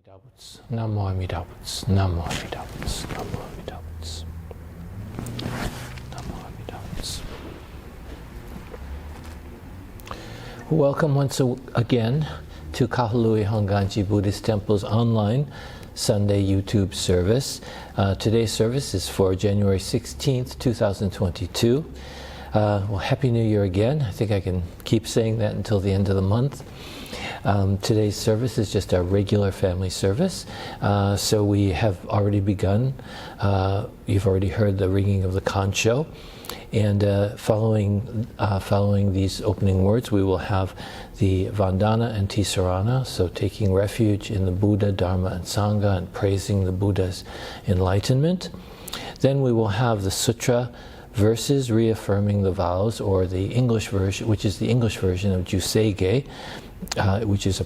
Amida Butsu, Namo Amida Butsu, Namo Amida Butsu, Namo Amida Butsu, Namo Amida Butsu. Welcome once again to Kahului Hongwanji Buddhist Temple's online Sunday YouTube service. Today's service is for January 16th, 2022. Well, Happy New Year again. I think I can keep saying that until the end of the month. Today's service is just our regular family service. So we have already begun. You've already heard the ringing of the Kansho. And following these opening words, we will have the Vandana and Tisarana, so taking refuge in the Buddha, Dharma, and Sangha and praising the Buddha's enlightenment. Then we will have the Sutra verses reaffirming the vows, or the English version, which is the English version of Jusege, which is a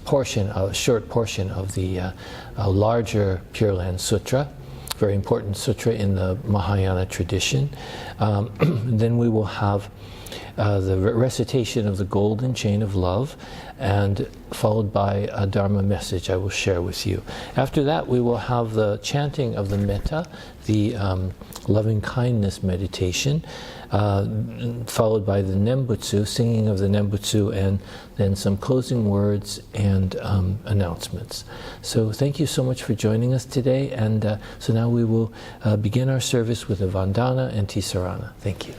short portion of the larger Pure Land Sutra, very important sutra in the Mahayana tradition. Then we will have the recitation of the golden chain of love, and followed by a Dharma message I will share with you. After that, we will have the chanting of the Metta, the loving kindness meditation, followed by the Nembutsu, singing of the Nembutsu, and then some closing words and announcements. So thank you so much for joining us today, and so now we will begin our service with a Vandana and Tisarana. Thank you.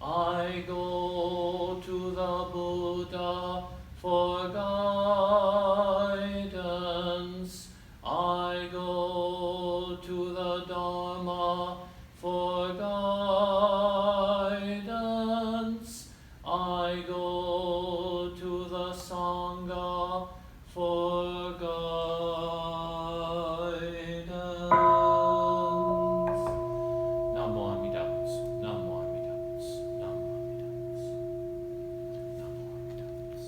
I go to the Buddha for guidance. I go to the Dharma for guidance. I go to the Sangha for guidance. Namo Amida Butsu, Namo Amida Butsu, Namo Amida Butsu, Namo Amida Butsu.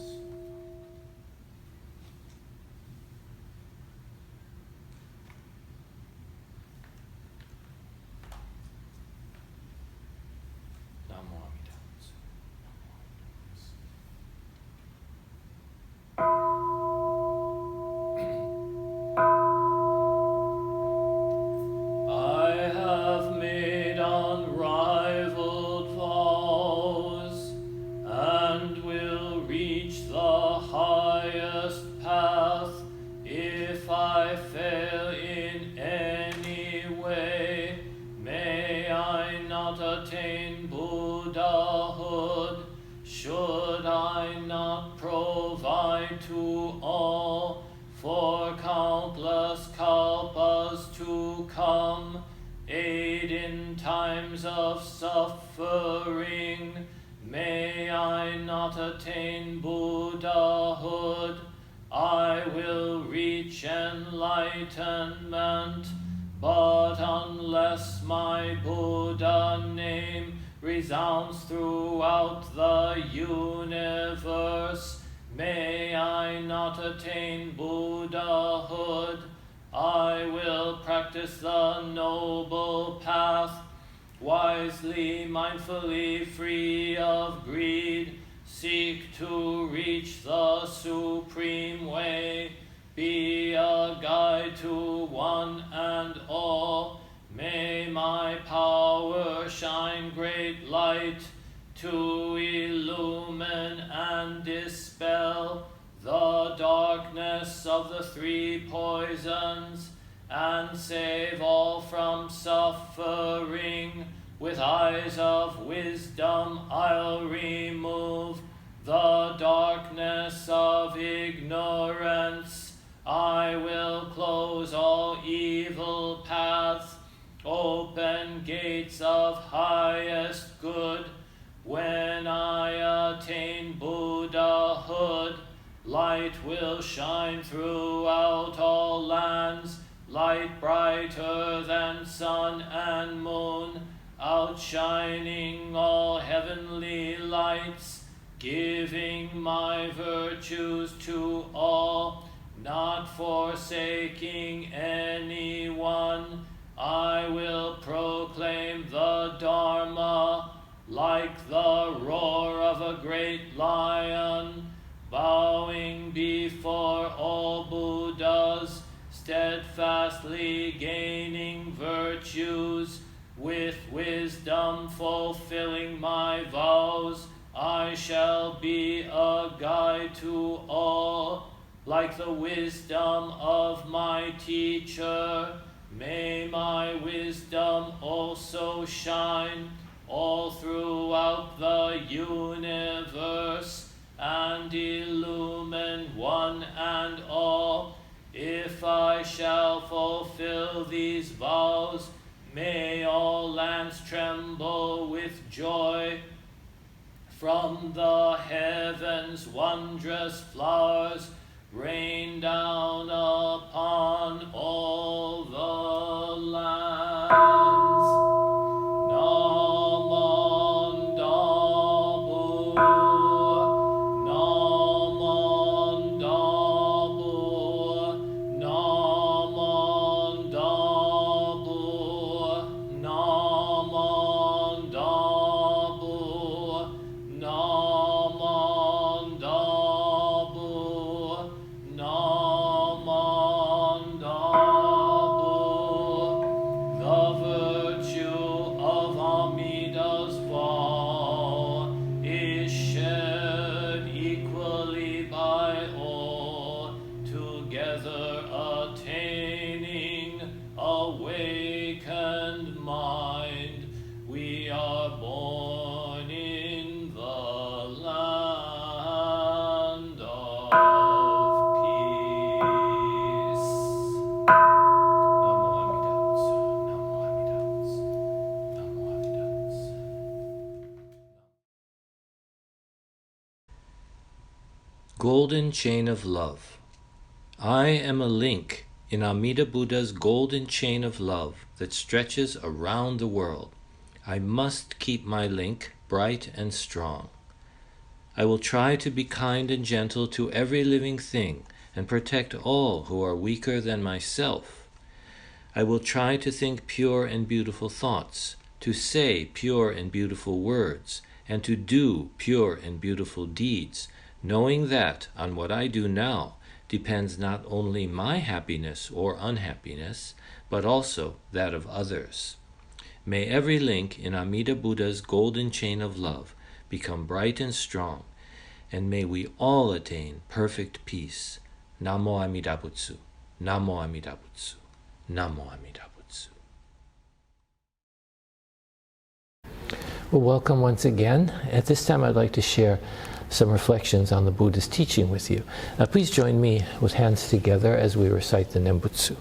Namo Amida Butsu. I have made unrivaled vows, and will reach the highest path. If I fail in any way, may I not attain Buddhahood. Should I not provide to all for countless kalpas to come, aid in times of suffering, may I not attain Buddhahood. I will reach enlightenment, but unless my Buddha name resounds throughout the universe, may I not attain Buddhahood. I will practice the noble path wisely, mindfully, free of greed, seek to reach the supreme way, be a guide to one and all. May my power shine great light to illumine and dispel the darkness of the three poisons, and save all from suffering. With eyes of wisdom I'll remove the darkness of ignorance. I will close all evil paths, open gates of highest good. When I attain Buddhahood, light will shine throughout all lands, light brighter than sun and moon, outshining all heavenly lights, giving my virtues to all, not forsaking anyone. I will proclaim the Dharma like the roar of a great lion, bowing before all Buddhas, steadfastly gaining virtues, with wisdom fulfilling my vows. I shall be a guide to all, like the wisdom of my teacher. May my wisdom also shine all throughout the universe, and illumine one and all. If I shall fulfill these vows, may all lands tremble with joy. From the heavens wondrous flowers rain down upon all the lands. Namon Dabu, Namon Dabu, Namon Dabu, Namon Dabu, Namon Dabu, Namon Dabu. The virtue of Amida's vow is shared equally by all, together attaining awakened mind. We are born in the land of peace. Namo Amida Butsu, Namo Amida Butsu, Namo Amida Butsu. Golden Chain of Love. I am a link in Amida Buddha's golden chain of love that stretches around the world. I must keep my link bright and strong. I will try to be kind and gentle to every living thing and protect all who are weaker than myself. I will try to think pure and beautiful thoughts, to say pure and beautiful words, and to do pure and beautiful deeds, knowing that on what I do now depends not only my happiness or unhappiness, but also that of others. May every link in Amida Buddha's golden chain of love become bright and strong, and may we all attain perfect peace. Namo Amida Butsu, Namo Amida Butsu, Namo Amida Butsu. Well, welcome once again. At this time, I'd like to share some reflections on the Buddha's teaching with you. Please join me with hands together as we recite the Nembutsu.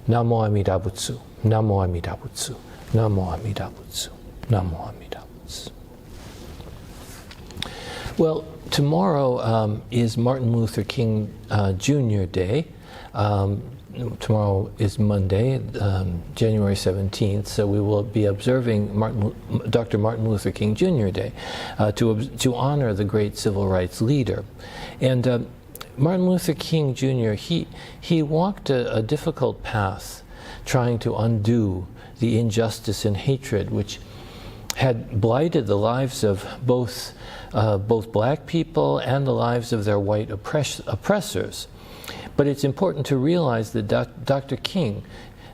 Namo Amida Butsu, Namo Amida Butsu, Namo Amida Butsu, Namo Amida Butsu. Well, tomorrow is Martin Luther King Jr. Day. Tomorrow is Monday, January 17th, so we will be observing Dr. Martin Luther King Jr. Day to honor the great civil rights leader. And Martin Luther King Jr., he walked a difficult path trying to undo the injustice and hatred which had blighted the lives of both black people and the lives of their white oppressors. But it's important to realize that Dr. King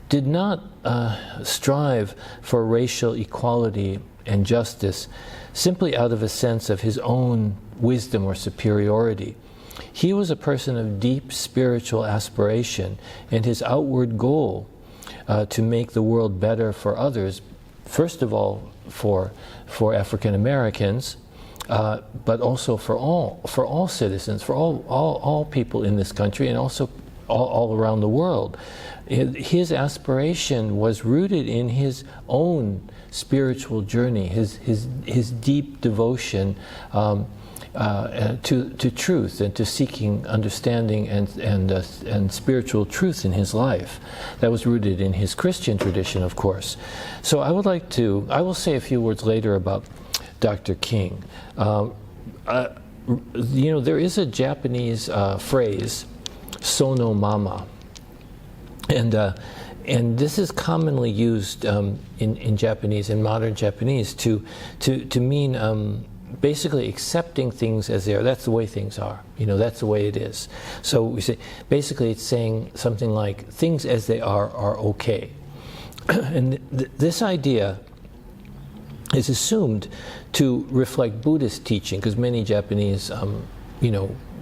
did not strive for racial equality and justice simply out of a sense of his own wisdom or superiority. He was a person of deep spiritual aspiration, and his outward goal to make the world better for others, first of all for African Americans, but also for all citizens, for all people in this country, and also all around the world. His aspiration was rooted in his own spiritual journey, his deep devotion to truth and to seeking understanding and spiritual truth in his life. That was rooted in his Christian tradition, of course. So I will say a few words later about Dr. King. There is a Japanese phrase, sono mama, and this is commonly used in Japanese, in modern Japanese, to mean basically accepting things as they are. That's the way things are. That's the way it is. So we say, basically it's saying something like, things as they are okay. And this idea is assumed to reflect Buddhist teaching, because many Japanese,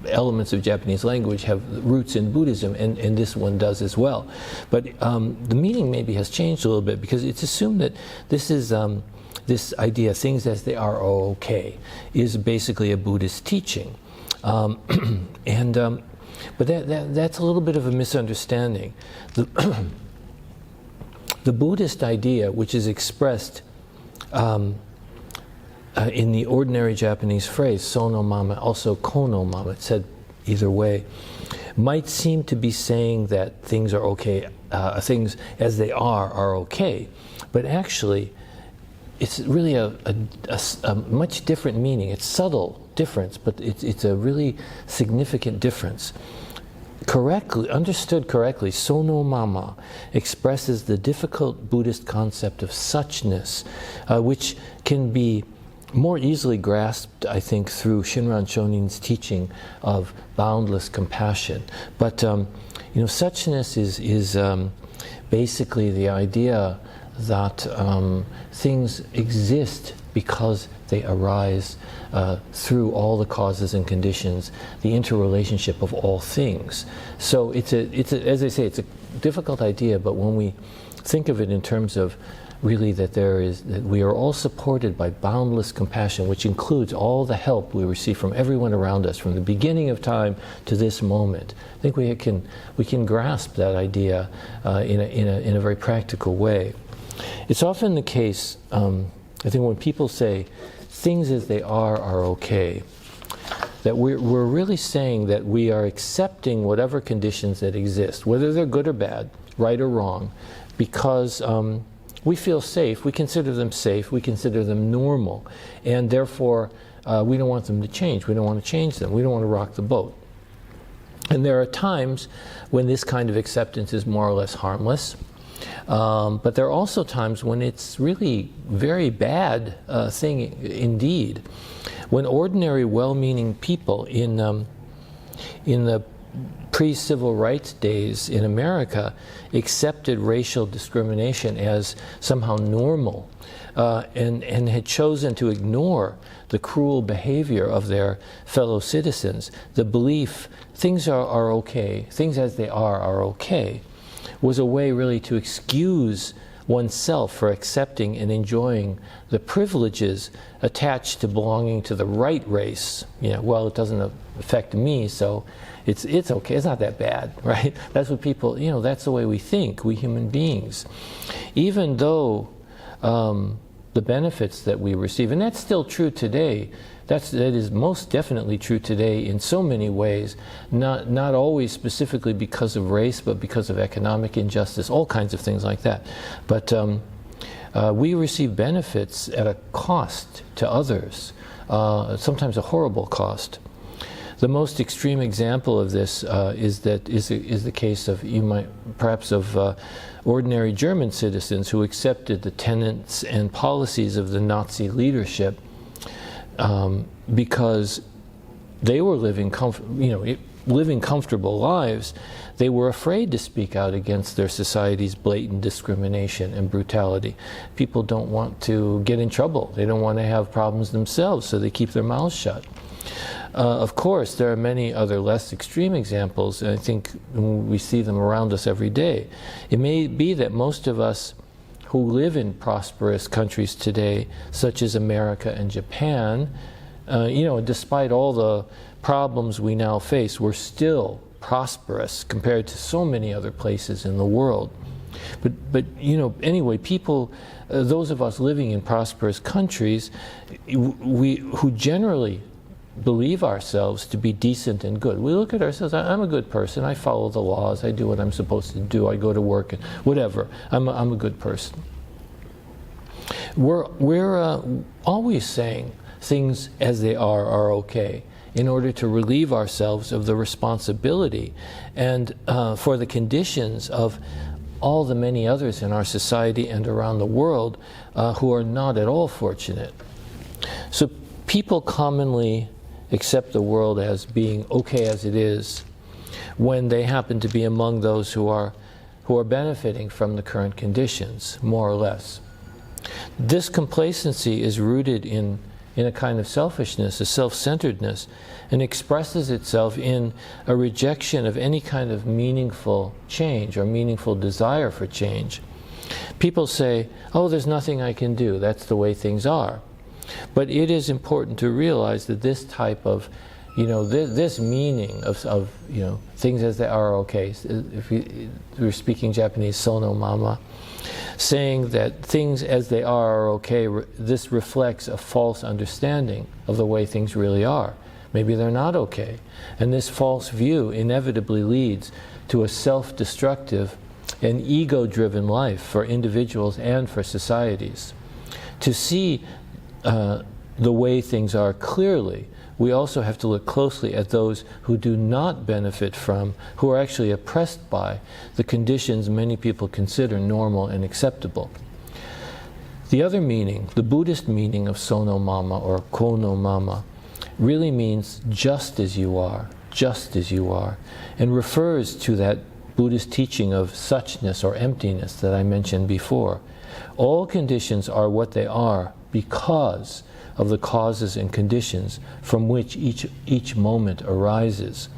elements of Japanese language have roots in Buddhism, and this one does as well. But the meaning maybe has changed a little bit, because it's assumed that this is this idea, things as they are okay, is basically a Buddhist teaching. But that's a little bit of a misunderstanding. The Buddhist idea, which is expressed in the ordinary Japanese phrase, sono mama, also kono mama, it's said either way, might seem to be saying that things are okay, things as they are okay. But actually, it's really a much different meaning. It's subtle difference, but it's a really significant difference. Understood correctly, sono mama expresses the difficult Buddhist concept of suchness, which can be more easily grasped, I think, through Shinran Shonin's teaching of boundless compassion. But suchness is basically the idea that things exist because they arise through all the causes and conditions, the interrelationship of all things. So it's as I say, it's a difficult idea, but when we think of it in terms of really that we are all supported by boundless compassion, which includes all the help we receive from everyone around us from the beginning of time to this moment. I think we can grasp that idea in a very practical way. It's often the case, I think, when people say things as they are okay, that we're really saying that we are accepting whatever conditions that exist, whether they're good or bad, right or wrong, because we feel safe, we consider them safe, we consider them normal, and therefore we don't want them to change. We don't want to change them. We don't want to rock the boat. And there are times when this kind of acceptance is more or less harmless, but there are also times when it's really very bad thing indeed. When ordinary well-meaning people in the pre-civil rights days in America accepted racial discrimination as somehow normal and had chosen to ignore the cruel behavior of their fellow citizens, the belief things are okay, things as they are okay, was a way really to excuse oneself for accepting and enjoying the privileges attached to belonging to the right race. Well, it doesn't affect me, so it's okay, it's not that bad, right? That's what people, that's the way we think, we human beings. Even though the benefits that we receive, and that's still true today, that is most definitely true today in so many ways, not always specifically because of race, but because of economic injustice, all kinds of things like that. But we receive benefits at a cost to others, sometimes a horrible cost. The most extreme example of this is the case of, perhaps of ordinary German citizens who accepted the tenets and policies of the Nazi leadership because they were living comfortable lives. They were afraid to speak out against their society's blatant discrimination and brutality. People don't want to get in trouble. They don't want to have problems themselves, so they keep their mouths shut. Of course, there are many other less extreme examples, and I think we see them around us every day. It may be that most of us who live in prosperous countries today, such as America and Japan, despite all the problems we now face, we're still prosperous compared to so many other places in the world. But anyway, people, those of us living in prosperous countries, who generally believe ourselves to be decent and good. We look at ourselves, I'm a good person, I follow the laws, I do what I'm supposed to do, I go to work, and whatever, I'm a good person. We're always saying things as they are okay, in order to relieve ourselves of the responsibility and for the conditions of all the many others in our society and around the world who are not at all fortunate. So people commonly accept the world as being okay as it is when they happen to be among those who are benefiting from the current conditions, more or less. This complacency is rooted in a kind of selfishness, a self-centeredness, and expresses itself in a rejection of any kind of meaningful change or meaningful desire for change. People say, oh, there's nothing I can do, that's the way things are. But it is important to realize that this type of, this meaning of things as they are okay, if we're speaking Japanese, sono mama, saying that things as they are okay, this reflects a false understanding of the way things really are. Maybe they're not okay. And this false view inevitably leads to a self-destructive and ego-driven life for individuals and for societies. To see the way things are clearly, we also have to look closely at those who do not benefit from, who are actually oppressed by, the conditions many people consider normal and acceptable. The other meaning, the Buddhist meaning of sono mama or kono mama, really means just as you are, and refers to that Buddhist teaching of suchness or emptiness that I mentioned before. All conditions are what they are because of the causes and conditions from which each moment arises.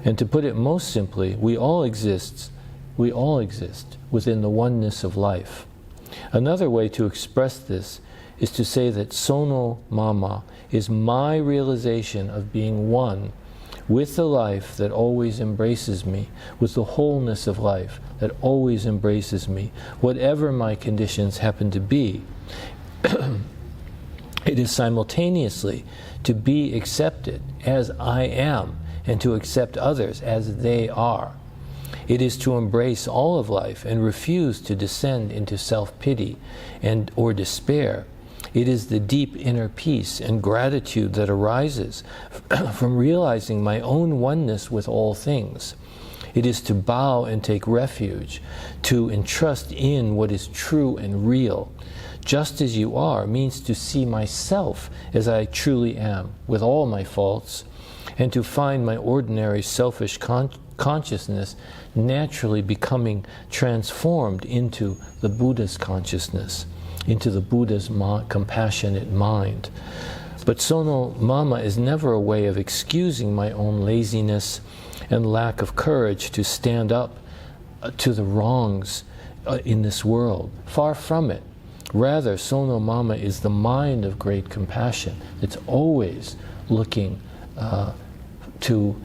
And to put it most simply, we all exist within the oneness of life. Another way to express this is to say that sono mama is my realization of being one with the life that always embraces me, with the wholeness of life that always embraces me, whatever my conditions happen to be. It is simultaneously to be accepted as I am and to accept others as they are. It is to embrace all of life and refuse to descend into self-pity or despair. It is the deep inner peace and gratitude that arises from realizing my own oneness with all things. It is to bow and take refuge, to entrust in what is true and real. Just as you are means to see myself as I truly am, with all my faults, and to find my ordinary selfish consciousness naturally becoming transformed into the Buddha's consciousness, into the Buddha's compassionate mind. But sono mama is never a way of excusing my own laziness and lack of courage to stand up to the wrongs in this world. Far from it. Rather, sono mama is the mind of great compassion. It's always looking to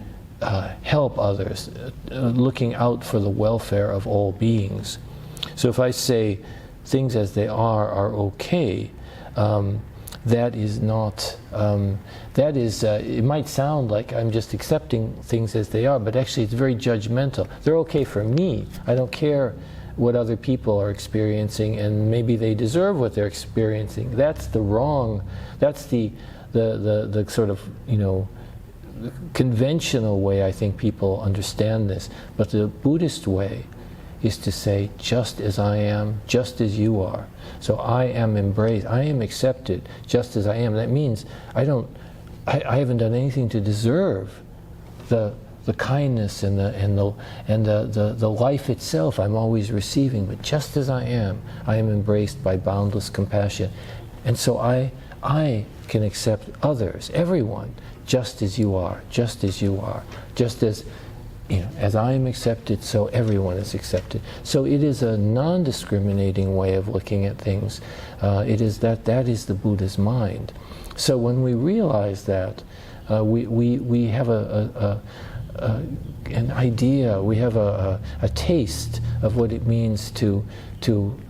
help others, looking out for the welfare of all beings. So if I say things as they are okay, that is not, it might sound like I'm just accepting things as they are, but actually it's very judgmental. They're okay for me. I don't care what other people are experiencing, and maybe they deserve what they're experiencing. That's the wrong, that's the sort of, conventional way I think people understand this, but the Buddhist way is to say, just as I am, just as you are. So I am embraced, I am accepted just as I am. That means I haven't done anything to deserve the kindness and the life itself I'm always receiving, but just as I am embraced by boundless compassion. And so I can accept others, everyone, just as you are, just as you are, just as, as I am accepted, so everyone is accepted. So it is a non-discriminating way of looking at things. It is that is the Buddha's mind. So when we realize that, we have an idea, we have a taste of what it means to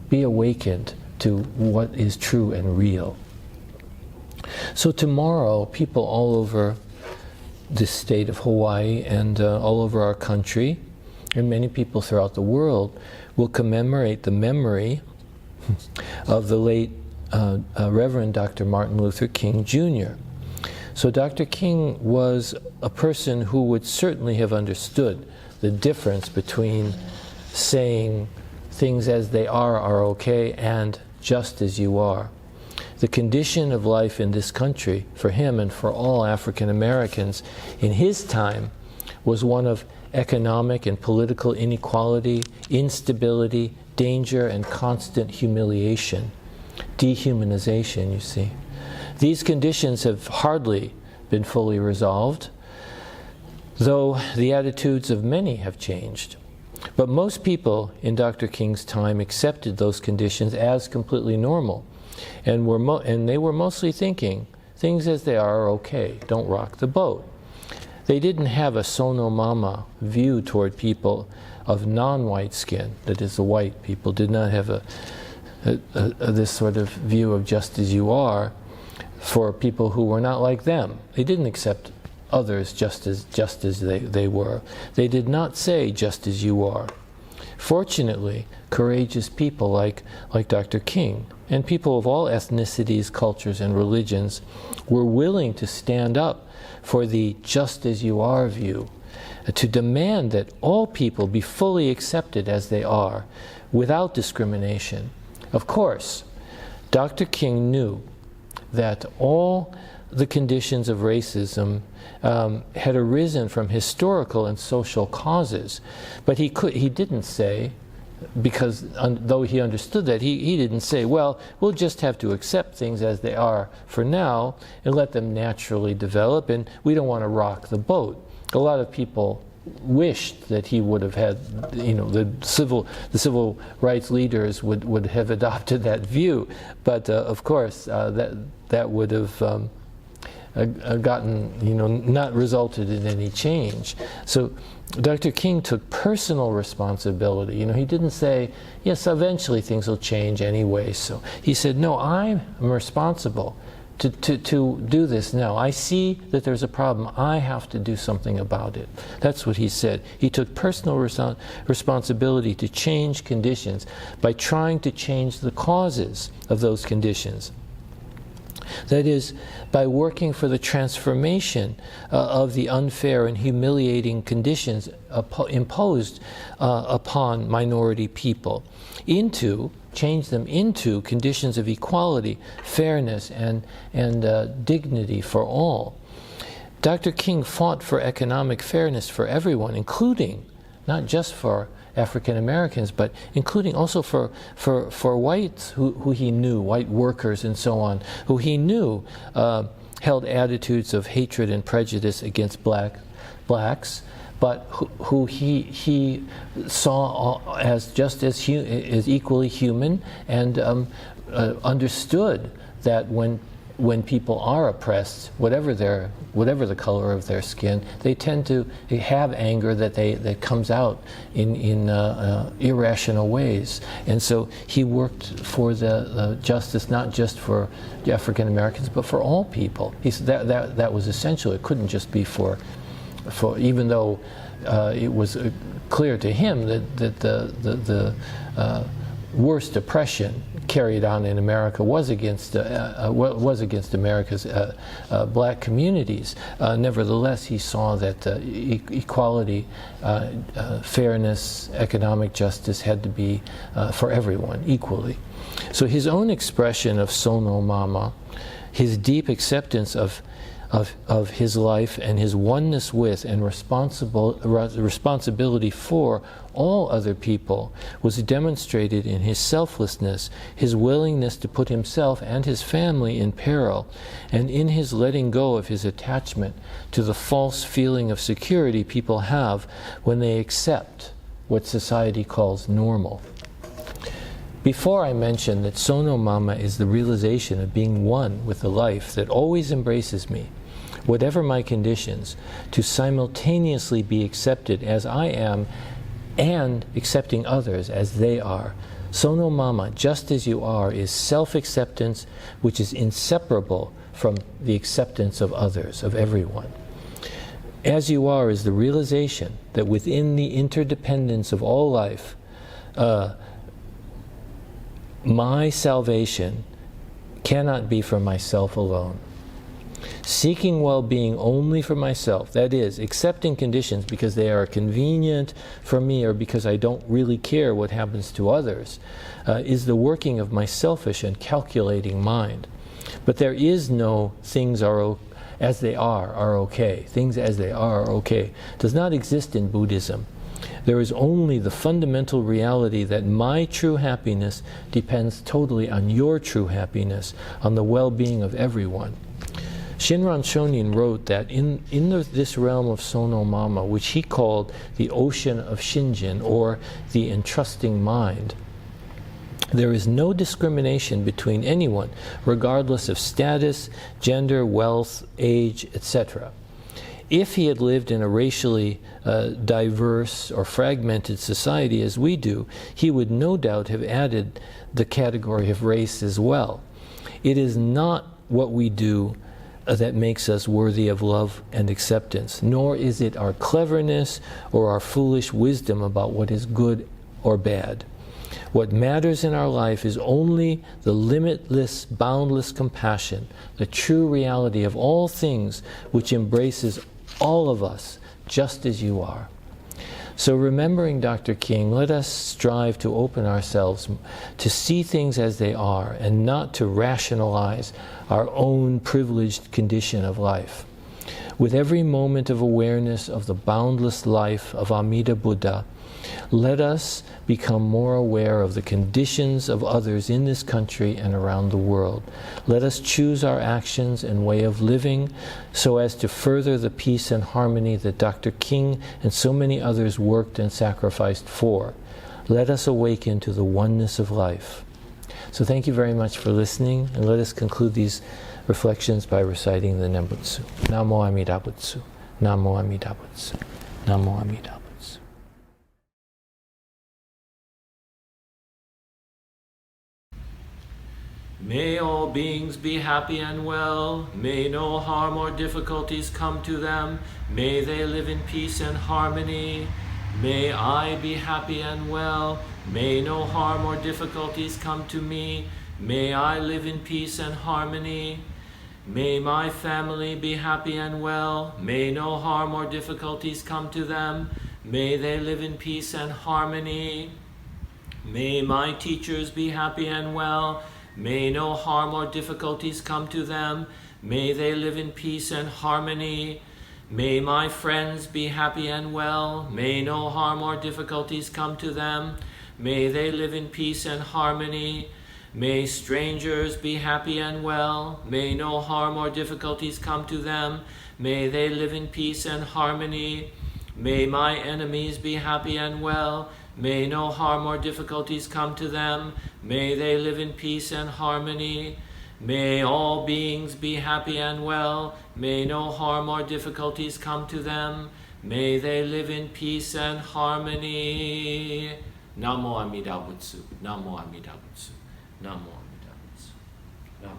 be awakened to what is true and real. So tomorrow, people all over this state of Hawaii and all over our country, and many people throughout the world, will commemorate the memory of the late Reverend Dr. Martin Luther King Jr. So Dr. King was a person who would certainly have understood the difference between saying things as they are okay and just as you are. The condition of life in this country, for him and for all African Americans in his time, was one of economic and political inequality, instability, danger, and constant humiliation. Dehumanization, you see. These conditions have hardly been fully resolved, though the attitudes of many have changed. But most people in Dr. King's time accepted those conditions as completely normal, and they were mostly thinking, things as they are okay, don't rock the boat. They didn't have a sono mama view toward people of non-white skin, that is, the white people did not have this sort of view of just as you are for people who were not like them. They didn't accept others just as they were. They did not say just as you are. Fortunately, courageous people like Dr. King and people of all ethnicities, cultures, and religions were willing to stand up for the just as you are view, to demand that all people be fully accepted as they are, without discrimination. Of course, Dr. King knew that all the conditions of racism had arisen from historical and social causes, but he didn't say, because though he understood that, he didn't say, well, we'll just have to accept things as they are for now and let them naturally develop, and we don't want to rock the boat. A lot of people wished that he would have had, the civil rights leaders would have adopted that view, but of course that would have gotten, not resulted in any change. So Dr. King took personal responsibility. He didn't say, yes, eventually things will change anyway. So he said, no, I'm responsible to do this now. I see that there's a problem. I have to do something about it. That's what he said. He took personal responsibility to change conditions by trying to change the causes of those conditions. That is, by working for the transformation of the unfair and humiliating conditions imposed upon minority people, change them into conditions of equality, fairness, and dignity for all. Dr. King fought for economic fairness for everyone, including, not just for African Americans, but including also for whites who he knew, white workers and so on, who he knew held attitudes of hatred and prejudice against blacks, but who he saw as just as equally human, and understood that when people are oppressed, whatever the color of their skin, they tend to have anger that comes out in irrational ways. And so he worked for the justice, not just for the African Americans, but for all people. He said that was essential. It couldn't just be for even though it was clear to him that the worst oppression carried on in America was against America's black communities. Nevertheless, he saw that equality, fairness, economic justice had to be for everyone equally. So his own expression of Sono Mama, his deep acceptance of his life and his oneness with and responsibility for all other people, was demonstrated in his selflessness, his willingness to put himself and his family in peril, and in his letting go of his attachment to the false feeling of security people have when they accept what society calls normal. Before I mentioned that Sono Mama is the realization of being one with the life that always embraces me, whatever my conditions, to simultaneously be accepted as I am and accepting others as they are. Sono Mama, just as you are, is self-acceptance which is inseparable from the acceptance of others, of everyone. As you are is the realization that within the interdependence of all life, my salvation cannot be for myself alone. Seeking well-being only for myself, that is, accepting conditions because they are convenient for me or because I don't really care what happens to others, is the working of my selfish and calculating mind. But there is no things are as they are okay. Things as they are okay does not exist in Buddhism. There is only the fundamental reality that my true happiness depends totally on your true happiness, on the well-being of everyone. Shinran Shonin wrote that in this realm of Sono Mama, which he called the ocean of Shinjin, or the entrusting mind, there is no discrimination between anyone, regardless of status, gender, wealth, age, etc. If he had lived in a racially diverse or fragmented society as we do, he would no doubt have added the category of race as well. It is not what we do that makes us worthy of love and acceptance, nor is it our cleverness or our foolish wisdom about what is good or bad. What matters in our life is only the limitless, boundless compassion, the true reality of all things, which embraces all of us just as you are. So remembering Dr. King, let us strive to open ourselves to see things as they are and not to rationalize our own privileged condition of life. With every moment of awareness of the boundless life of Amida Buddha, let us become more aware of the conditions of others in this country and around the world. Let us choose our actions and way of living so as to further the peace and harmony that Dr. King and so many others worked and sacrificed for. Let us awaken to the oneness of life. So thank you very much for listening, and let us conclude these reflections by reciting the Nembutsu. Namo Amida Butsu. Namo Amida Butsu. Namo Amida Butsu. May all beings be happy and well. May no harm or difficulties come to them. May they live in peace and harmony. May I be happy and well. May no harm or difficulties come to me. May I live in peace and harmony. May my family be happy and well. May no harm or difficulties come to them. May they live in peace and harmony. May my teachers be happy and well. May no harm or difficulties come to them. May they live in peace and harmony. May my friends be happy and well. May no harm or difficulties come to them. May they live in peace and harmony. May strangers be happy and well. May no harm or difficulties come to them. May they live in peace and harmony. May my enemies be happy and well. May no harm or difficulties come to them. May they live in peace and harmony. May all beings be happy and well. May no harm or difficulties come to them. May they live in peace and harmony. Namo Amida Butsu. Namo Amida Butsu. Namo Amida Butsu. Namo.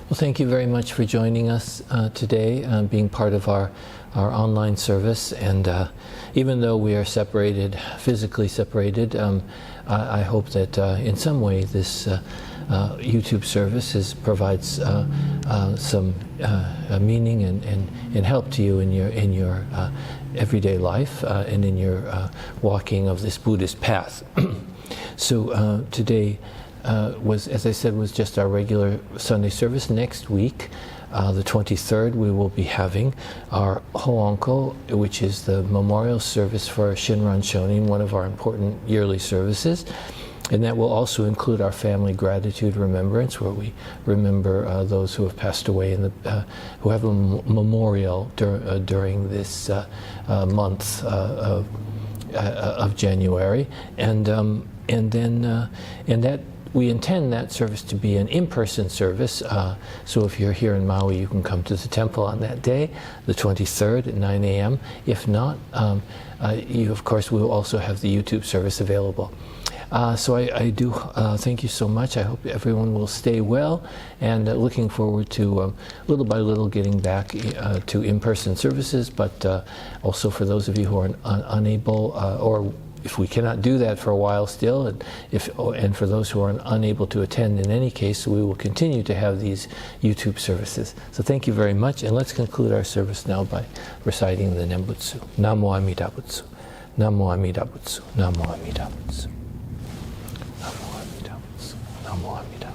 Well, thank you very much for joining us today, being part of our online service. And even though we are separated, physically separated, I hope that in some way this YouTube service provides some meaning and help to you in your everyday life and in your walking of this Buddhist path. So today was, as I said, was just our regular Sunday service. Next week, the 23rd, we will be having our Hoanko, which is the memorial service for Shinran Shonin, one of our important yearly services. And that will also include our family gratitude remembrance, where we remember those who have passed away who have a memorial during this month of January, and that we intend that service to be an in-person service. So if you're here in Maui, you can come to the temple on that day, the 23rd at 9 a.m. If not, you of course will also have the YouTube service available. So I do thank you so much. I hope everyone will stay well, and looking forward to little by little getting back to in-person services, but also for those of you who are unable, or if we cannot do that for a while still, and for those who are unable to attend in any case, we will continue to have these YouTube services. So thank you very much, and let's conclude our service now by reciting the Nembutsu. Namo Amida Butsu. Namo Amida Butsu. Namo Amida Butsu. Namo Amida Butsu. Namo Amida